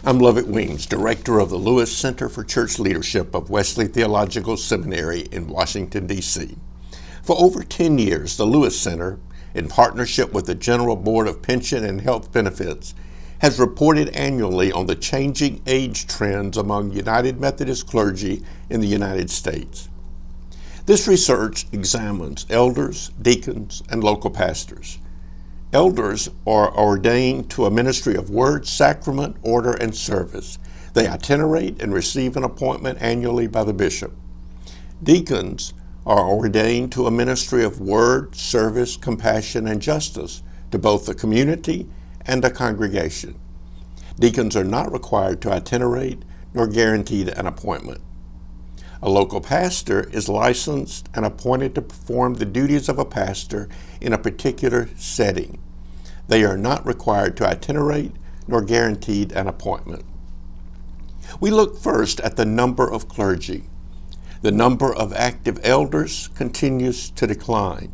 I'm Lovett Weems, Director of the Lewis Center for Church Leadership of Wesley Theological Seminary in Washington, D.C. For over 10 years, the Lewis Center, in partnership with the General Board of Pension and Health Benefits, has reported annually on the changing age trends among United Methodist clergy in the United States. This research examines elders, deacons, and local pastors. Elders are ordained to a ministry of word, sacrament, order, and service. They itinerate and receive an appointment annually by the bishop. Deacons are ordained to a ministry of word, service, compassion, and justice to both the community and the congregation. Deacons are not required to itinerate nor guaranteed an appointment. A local pastor is licensed and appointed to perform the duties of a pastor in a particular setting. They are not required to itinerate nor guaranteed an appointment. We look first at the number of clergy. The number of active elders continues to decline.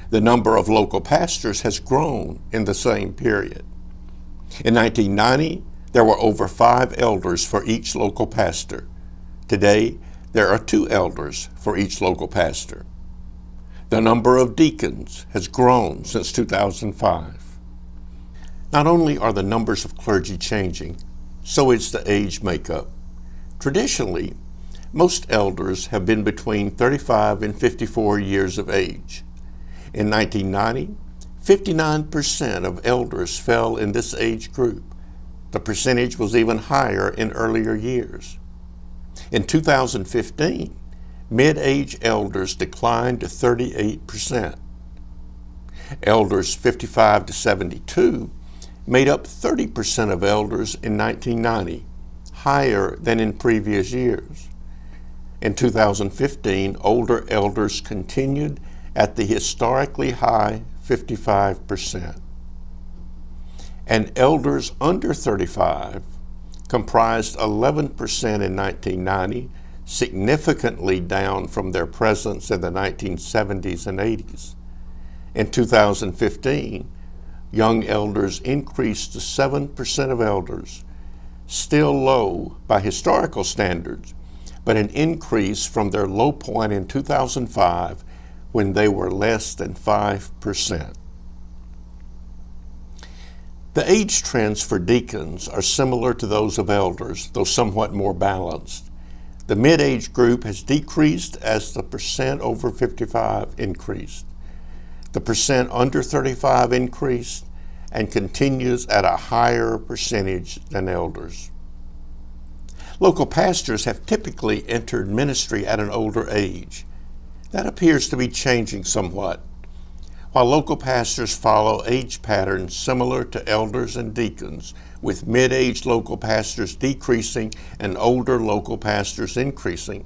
The number of local pastors has grown in the same period. In 1990, there were over 5 elders for each local pastor. Today, there are 2 elders for each local pastor. The number of deacons has grown since 2005. Not only are the numbers of clergy changing, so is the age makeup. Traditionally, most elders have been between 35 and 54 years of age. In 1990, 59% of elders fell in this age group. The percentage was even higher in earlier years. In 2015, mid-age elders declined to 38%. Elders 55 to 72 made up 30% of elders in 1990, higher than in previous years. In 2015, older elders continued at the historically high 55%. And elders under 35 comprised 11% in 1990, significantly down from their presence in the 1970s and 80s. In 2015, young elders increased to 7% of elders, still low by historical standards, but an increase from their low point in 2005 when they were less than 5%. The age trends for deacons are similar to those of elders, though somewhat more balanced. The mid-age group has decreased as the percent over 55 increased. The percent under 35 increased and continues at a higher percentage than elders. Local pastors have typically entered ministry at an older age. That appears to be changing somewhat. While local pastors follow age patterns similar to elders and deacons, with mid-aged local pastors decreasing and older local pastors increasing,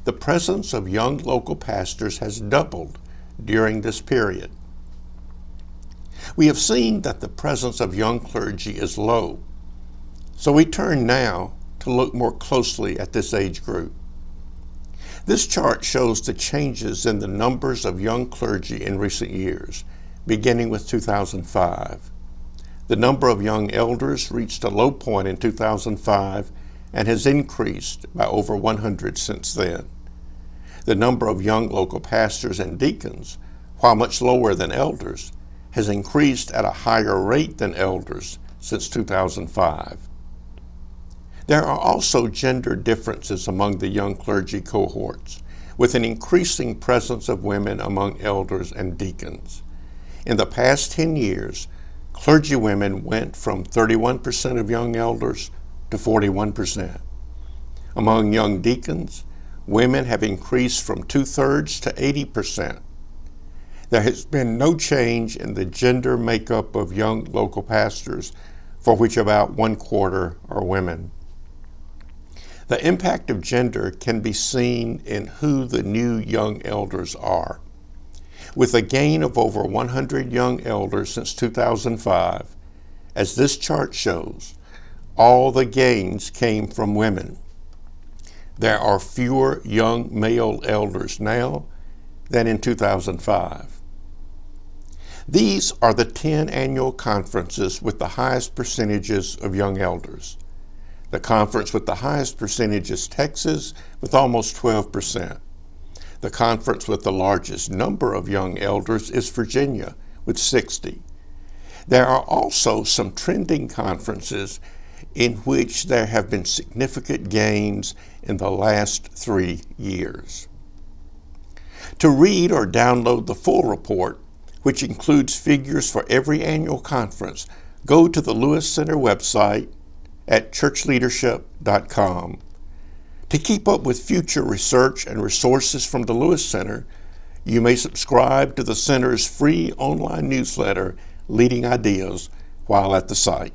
the presence of young local pastors has doubled during this period. We have seen that the presence of young clergy is low, so we turn now to look more closely at this age group. This chart shows the changes in the numbers of young clergy in recent years, beginning with 2005. The number of young elders reached a low point in 2005 and has increased by over 100 since then. The number of young local pastors and deacons, while much lower than elders, has increased at a higher rate than elders since 2005. There are also gender differences among the young clergy cohorts, with an increasing presence of women among elders and deacons. In the past 10 years, clergy women went from 31% of young elders to 41%. Among young deacons, women have increased from 2/3 to 80%. There has been no change in the gender makeup of young local pastors, for which about 1/4 are women. The impact of gender can be seen in who the new young elders are. With a gain of over 100 young elders since 2005, as this chart shows, all the gains came from women. There are fewer young male elders now than in 2005. These are the 10 annual conferences with the highest percentages of young elders. The conference with the highest percentage is Texas, with almost 12%. The conference with the largest number of young elders is Virginia, with 60. There are also some trending conferences in which there have been significant gains in the last 3 years. To read or download the full report, which includes figures for every annual conference, go to the Lewis Center website at churchleadership.com. To keep up with future research and resources from the Lewis Center, you may subscribe to the Center's free online newsletter, Leading Ideas, while at the site.